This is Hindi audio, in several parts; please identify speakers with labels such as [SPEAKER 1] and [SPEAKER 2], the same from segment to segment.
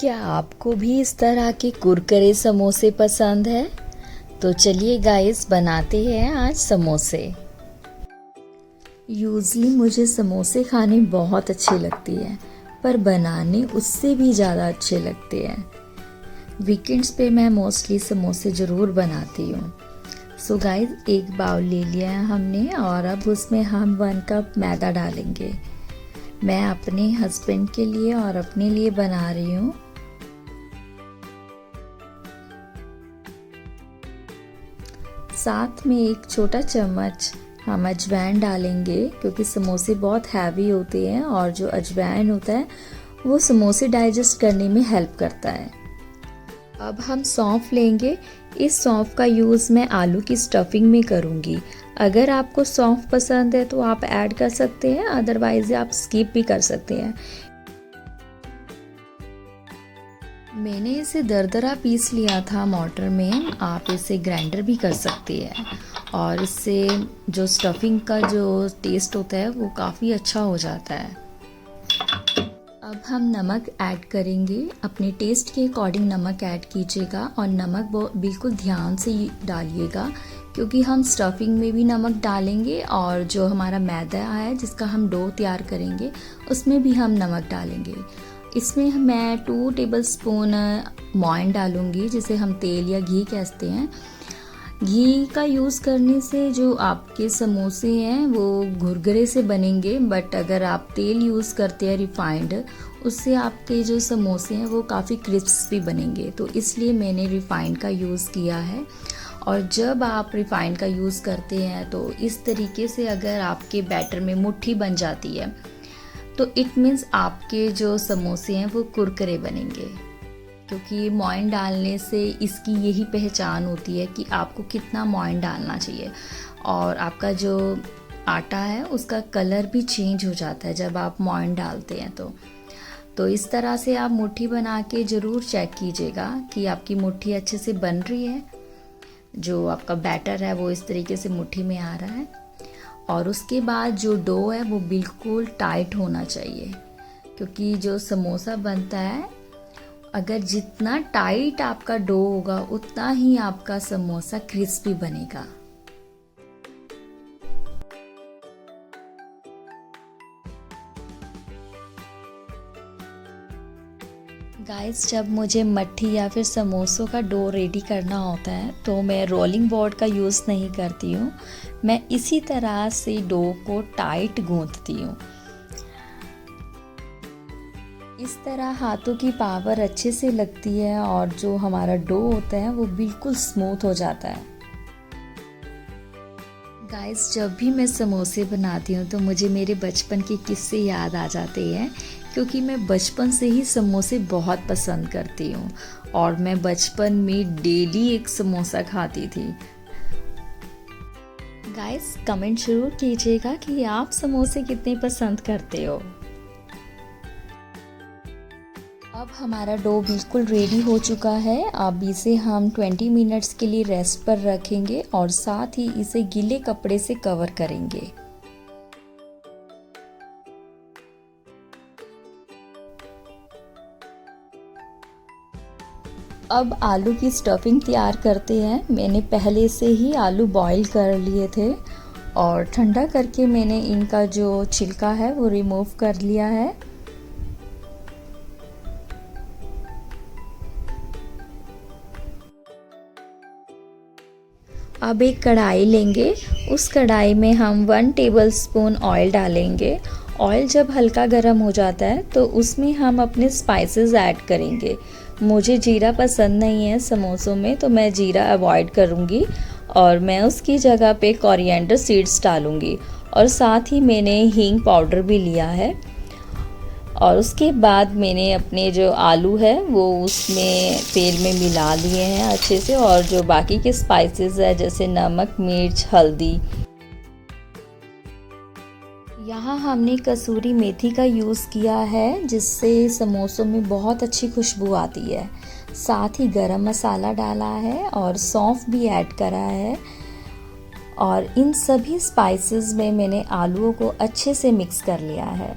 [SPEAKER 1] क्या आपको भी इस तरह के कुरकुरे समोसे पसंद है? तो चलिए गाइस बनाते हैं आज समोसे। यूजली मुझे समोसे खाने बहुत अच्छे लगती है, पर बनाने उससे भी ज़्यादा अच्छे लगते हैं। वीकेंड्स पे मैं मोस्टली समोसे ज़रूर बनाती हूँ। सो गाइस, एक बाउल ले लिया है हमने और अब उसमें हम 1 कप मैदा डालेंगे। मैं अपने हस्बैंड के लिए और अपने लिए बना रही हूँ। साथ में 1 छोटा चम्मच हम अजवाइन डालेंगे, क्योंकि समोसे बहुत हैवी होते हैं और जो अजवाइन होता है वो समोसे डाइजेस्ट करने में हेल्प करता है। अब हम सौंफ लेंगे। इस सौंफ का यूज़ मैं आलू की स्टफिंग में करूँगी। अगर आपको सौंफ पसंद है तो आप ऐड कर सकते हैं, अदरवाइज आप स्किप भी कर सकते हैं। मैंने इसे दरदरा पीस लिया था मोटर में, आप इसे ग्राइंडर भी कर सकते हैं और इससे जो स्टफिंग का जो टेस्ट होता है वो काफ़ी अच्छा हो जाता है। अब हम नमक ऐड करेंगे। अपने टेस्ट के अकॉर्डिंग नमक ऐड कीजिएगा और नमक बिल्कुल ध्यान से डालिएगा, क्योंकि हम स्टफिंग में भी नमक डालेंगे और जो हमारा मैदा है जिसका हम डो तैयार करेंगे उसमें भी हम नमक डालेंगे। इसमें मैं 2 टेबलस्पून मोइन डालूंगी, जिसे हम तेल या घी कहते हैं। घी का यूज़ करने से जो आपके समोसे हैं वो घुरघुरे से बनेंगे, बट अगर आप तेल यूज़ करते हैं रिफाइंड, उससे आपके जो समोसे हैं वो काफ़ी क्रिस्पी बनेंगे। तो इसलिए मैंने रिफाइंड का यूज़ किया है। और जब आप रिफाइंड का यूज़ करते हैं तो इस तरीके से अगर आपके बैटर में मुट्ठी बन जाती है तो इट मीन्स आपके जो समोसे हैं वो कुरकुरे बनेंगे, क्योंकि मोइन डालने से इसकी यही पहचान होती है कि आपको कितना मोइन डालना चाहिए। और आपका जो आटा है उसका कलर भी चेंज हो जाता है जब आप मोइन डालते हैं। तो इस तरह से आप मुट्ठी बना के ज़रूर चेक कीजिएगा कि आपकी मुट्ठी अच्छे से बन रही है। जो आपका बैटर है वो इस तरीके से मुट्ठी में आ रहा है। और उसके बाद जो डो है वो बिल्कुल टाइट होना चाहिए, क्योंकि जो समोसा बनता है अगर जितना टाइट आपका डो होगा उतना ही आपका समोसा क्रिस्पी बनेगा। गाइस, जब मुझे मट्ठी या फिर समोसों का डो रेडी करना होता है तो मैं रोलिंग बोर्ड का यूज़ नहीं करती हूँ। मैं इसी तरह से डो को टाइट गूंथती हूँ। इस तरह हाथों की पावर अच्छे से लगती है और जो हमारा डो होता है वो बिल्कुल स्मूथ हो जाता है। गाइस, जब भी मैं समोसे बनाती हूँ तो मुझे मेरे बचपन के किस्से याद आ जाते हैं, क्योंकि मैं बचपन से ही समोसे बहुत पसंद करती हूँ और मैं बचपन में डेली एक समोसा खाती थी। गाइस, कमेंट जरूर कीजिएगा कि आप समोसे कितने पसंद करते हो। अब हमारा डो बिल्कुल रेडी हो चुका है। अब इसे हम 20 मिनट्स के लिए रेस्ट पर रखेंगे और साथ ही इसे गीले कपड़े से कवर करेंगे। अब आलू की स्टफिंग तैयार करते हैं। मैंने पहले से ही आलू बॉईल कर लिए थे और ठंडा करके मैंने इनका जो छिलका है वो रिमूव कर लिया है। अब एक कढ़ाई लेंगे। उस कढ़ाई में हम 1 टेबलस्पून ऑयल डालेंगे। ऑयल जब हल्का गर्म हो जाता है तो उसमें हम अपने स्पाइसेस ऐड करेंगे। मुझे जीरा पसंद नहीं है समोसों में, तो मैं जीरा अवॉइड करूँगी और मैं उसकी जगह पे कोरिएंडर सीड्स डालूँगी। और साथ ही मैंने हींग पाउडर भी लिया है। और उसके बाद मैंने अपने जो आलू है वो उसमें तेल में मिला लिए हैं अच्छे से, और जो बाकी के स्पाइसेस है जैसे नमक, मिर्च, हल्दी। यहाँ हमने कसूरी मेथी का यूज़ किया है, जिससे समोसों में बहुत अच्छी खुशबू आती है। साथ ही गरम मसाला डाला है और सौंफ भी ऐड करा है। और इन सभी स्पाइसेस में मैंने आलूओं को अच्छे से मिक्स कर लिया है।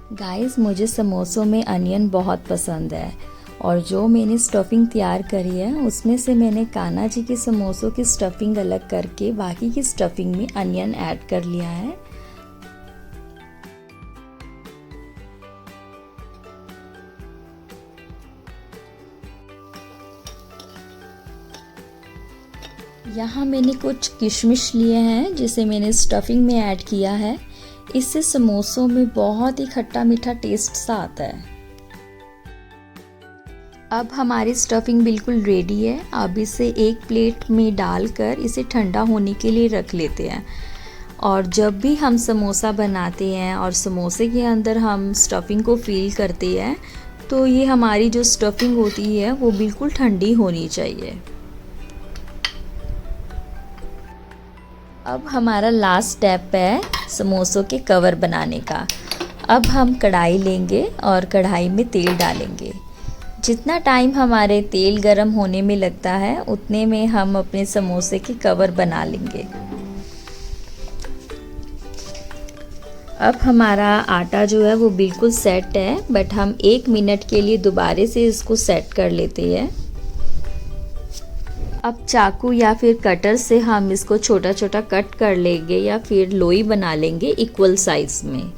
[SPEAKER 1] गाइस, मुझे समोसों में अनियन बहुत पसंद है और जो मैंने स्टफिंग तैयार करी है उसमें से मैंने कान्हा जी के समोसों की स्टफिंग अलग करके बाकी की स्टफिंग में अनियन ऐड कर लिया है। यहाँ मैंने कुछ किशमिश लिए हैं जिसे मैंने स्टफिंग में ऐड किया है। इससे समोसों में बहुत ही खट्टा मीठा टेस्ट सा आता है। अब हमारी स्टफिंग बिल्कुल रेडी है। अब इसे एक प्लेट में डालकर इसे ठंडा होने के लिए रख लेते हैं। और जब भी हम समोसा बनाते हैं और समोसे के अंदर हम स्टफिंग को फिल करते हैं तो ये हमारी जो स्टफिंग होती है वो बिल्कुल ठंडी होनी चाहिए। अब हमारा लास्ट स्टेप है समोसों के कवर बनाने का। अब हम कढ़ाई लेंगे और कढ़ाई में तेल डालेंगे। जितना टाइम हमारे तेल गरम होने में लगता है उतने में हम अपने समोसे के कवर बना लेंगे। अब हमारा आटा जो है वो बिल्कुल सेट है, बट हम 1 मिनट के लिए दोबारा से इसको सेट कर लेते हैं। अब चाकू या फिर कटर से हम इसको छोटा छोटा कट कर लेंगे या फिर लोई बना लेंगे इक्वल साइज में।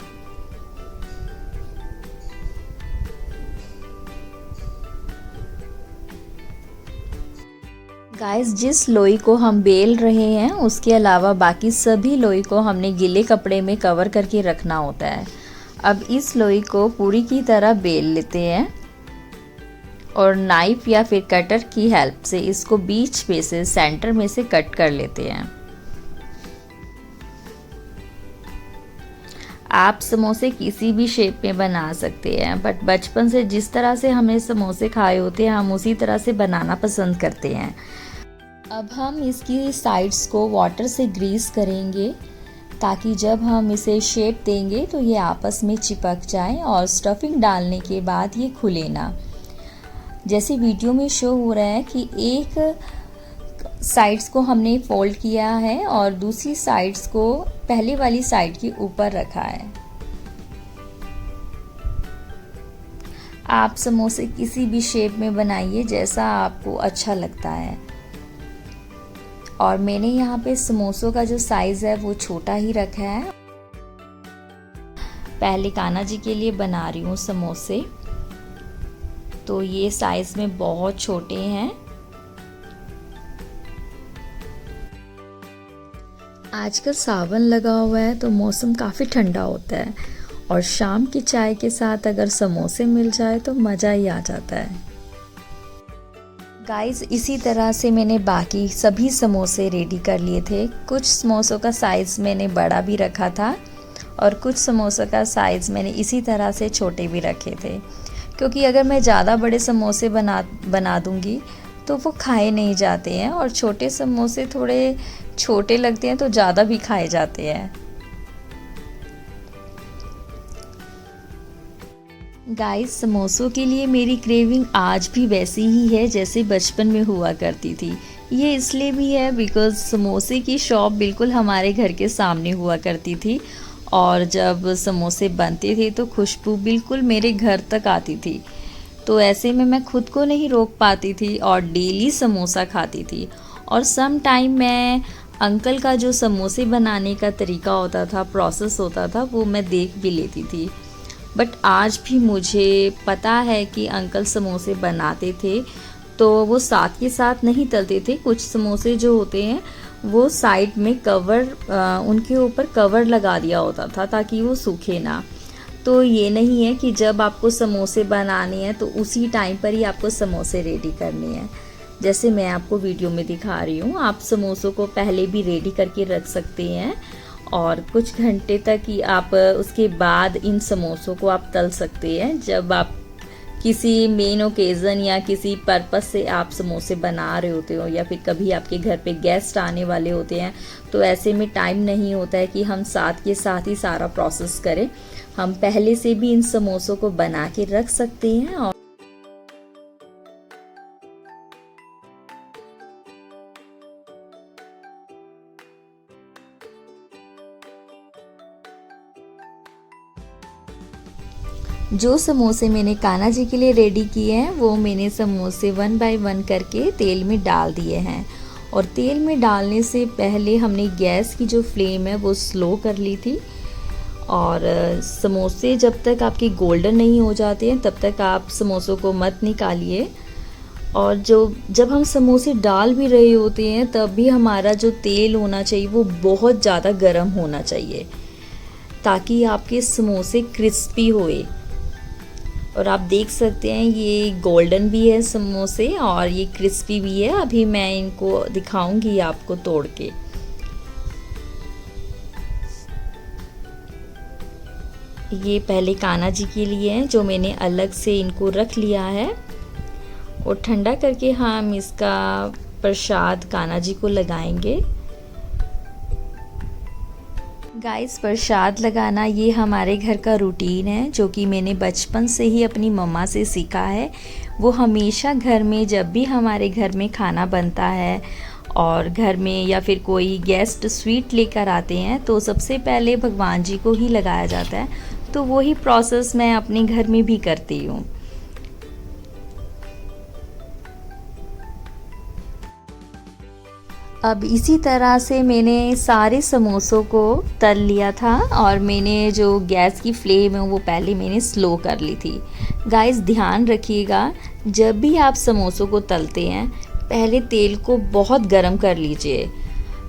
[SPEAKER 1] गाइस, जिस लोई को हम बेल रहे हैं उसके अलावा बाकी सभी लोई को हमने गीले कपड़े में कवर करके रखना होता है। अब इस लोई को पूरी की तरह बेल लेते हैं और नाइफ या फिर कटर की हेल्प से इसको बीच में से सेंटर में से कट कर लेते हैं। आप समोसे किसी भी शेप में बना सकते हैं, बट बचपन से जिस तरह से हमने समोसे खाए होते हैं हम उसी तरह से बनाना पसंद करते हैं। अब हम इसकी साइड्स को वाटर से ग्रीस करेंगे ताकि जब हम इसे शेप देंगे तो ये आपस में चिपक जाए और स्टफिंग डालने के बाद ये खुले ना। जैसे वीडियो में शो हो रहा है कि एक साइड्स को हमने फोल्ड किया है और दूसरी साइड्स को पहले वाली साइड के ऊपर रखा है। आप समोसे किसी भी शेप में बनाइए जैसा आपको अच्छा लगता है। और मैंने यहाँ पे समोसों का जो साइज़ है वो छोटा ही रखा है। पहले कान्हा जी के लिए बना रही हूँ समोसे, तो ये साइज़ में बहुत छोटे हैं। आजकल सावन लगा हुआ है तो मौसम काफ़ी ठंडा होता है और शाम की चाय के साथ अगर समोसे मिल जाए तो मज़ा ही आ जाता है। गाइस, इसी तरह से मैंने बाकी सभी समोसे रेडी कर लिए थे। कुछ समोसों का साइज़ मैंने बड़ा भी रखा था और कुछ समोसों का साइज़ मैंने इसी तरह से छोटे भी रखे थे, क्योंकि अगर मैं ज़्यादा बड़े समोसे बना दूँगी तो वो खाए नहीं जाते हैं और छोटे समोसे थोड़े छोटे लगते हैं तो ज़्यादा भी खाए जाते हैं। गाइस, समोसों के लिए मेरी क्रेविंग आज भी वैसी ही है जैसे बचपन में हुआ करती थी। ये इसलिए भी है बिकॉज़ समोसे की शॉप बिल्कुल हमारे घर के सामने हुआ करती थी और जब समोसे बनते थे तो खुशबू बिल्कुल मेरे घर तक आती थी। तो ऐसे में मैं खुद को नहीं रोक पाती थी और डेली समोसा खाती थी। और सम टाइम मैं अंकल का जो समोसे बनाने का तरीका होता था, प्रोसेस होता था, वो मैं देख भी लेती थी। बट आज भी मुझे पता है कि अंकल समोसे बनाते थे तो वो साथ के साथ नहीं तलते थे। कुछ समोसे जो होते हैं वो साइड में कवर, उनके ऊपर कवर लगा दिया होता था ताकि वो सूखे ना। तो ये नहीं है कि जब आपको समोसे बनाने हैं तो उसी टाइम पर ही आपको समोसे रेडी करने हैं। जैसे मैं आपको वीडियो में दिखा रही हूँ, आप समोसों को पहले भी रेडी करके रख सकते हैं और कुछ घंटे तक ही आप उसके बाद इन समोसों को आप तल सकते हैं। जब आप किसी मेन ओकेज़न या किसी पर्पस से आप समोसे बना रहे होते हो या फिर कभी आपके घर पे गेस्ट आने वाले होते हैं तो ऐसे में टाइम नहीं होता है कि हम साथ के साथ ही सारा प्रोसेस करें। हम पहले से भी इन समोसों को बना के रख सकते हैं। और जो समोसे मैंने कान्हा जी के लिए रेडी किए हैं वो मैंने समोसे 1 बाय 1 करके तेल में डाल दिए हैं। और तेल में डालने से पहले हमने गैस की जो फ्लेम है वो स्लो कर ली थी। और समोसे जब तक आपके गोल्डन नहीं हो जाते हैं तब तक आप समोसों को मत निकालिए। और जब हम समोसे डाल भी रहे होते हैं तब भी हमारा जो तेल होना चाहिए वो बहुत ज़्यादा गर्म होना चाहिए, ताकि आपके समोसे क्रिस्पी होए। और आप देख सकते हैं ये गोल्डन भी है समोसे और ये क्रिस्पी भी है। अभी मैं इनको दिखाऊंगी आपको तोड़ के। ये पहले कान्हा जी के लिए हैं जो मैंने अलग से इनको रख लिया है, और ठंडा करके हम इसका प्रसाद कान्हा जी को लगाएंगे। गाइस, प्रसाद लगाना ये हमारे घर का रूटीन है, जो कि मैंने बचपन से ही अपनी मम्मा से सीखा है। वो हमेशा घर में जब भी हमारे घर में खाना बनता है और घर में या फिर कोई गेस्ट स्वीट लेकर आते हैं तो सबसे पहले भगवान जी को ही लगाया जाता है। तो वही प्रोसेस मैं अपने घर में भी करती हूँ। अब इसी तरह से मैंने सारे समोसों को तल लिया था, और मैंने जो गैस की फ्लेम है वो पहले मैंने स्लो कर ली थी। गाइस, ध्यान रखिएगा, जब भी आप समोसों को तलते हैं पहले तेल को बहुत गरम कर लीजिए।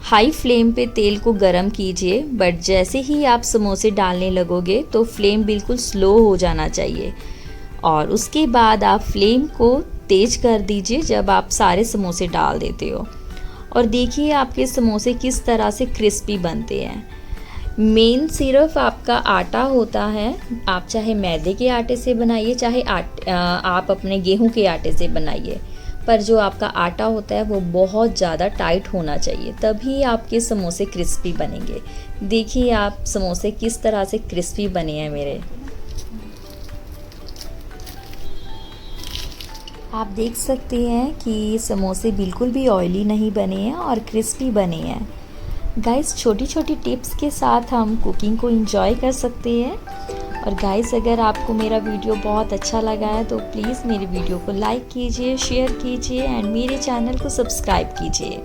[SPEAKER 1] हाई फ्लेम पे तेल को गरम कीजिए, बट जैसे ही आप समोसे डालने लगोगे तो फ्लेम बिल्कुल स्लो हो जाना चाहिए। और उसके बाद आप फ्लेम को तेज कर दीजिए जब आप सारे समोसे डाल देते हो। और देखिए आपके समोसे किस तरह से क्रिस्पी बनते हैं। मेन सिर्फ आपका आटा होता है। आप चाहे मैदे के आटे से बनाइए, चाहे आप अपने गेहूं के आटे से बनाइए, पर जो आपका आटा होता है वो बहुत ज़्यादा टाइट होना चाहिए, तभी आपके समोसे क्रिस्पी बनेंगे। देखिए आप समोसे किस तरह से क्रिस्पी बने हैं मेरे। आप देख सकते हैं कि समोसे बिल्कुल भी ऑयली नहीं बने हैं और क्रिस्पी बने हैं। गाइस, छोटी छोटी टिप्स के साथ हम कुकिंग को एंजॉय कर सकते हैं। और गाइस, अगर आपको मेरा वीडियो बहुत अच्छा लगा है तो प्लीज़ मेरे वीडियो को लाइक कीजिए, शेयर कीजिए एंड मेरे चैनल को सब्सक्राइब कीजिए।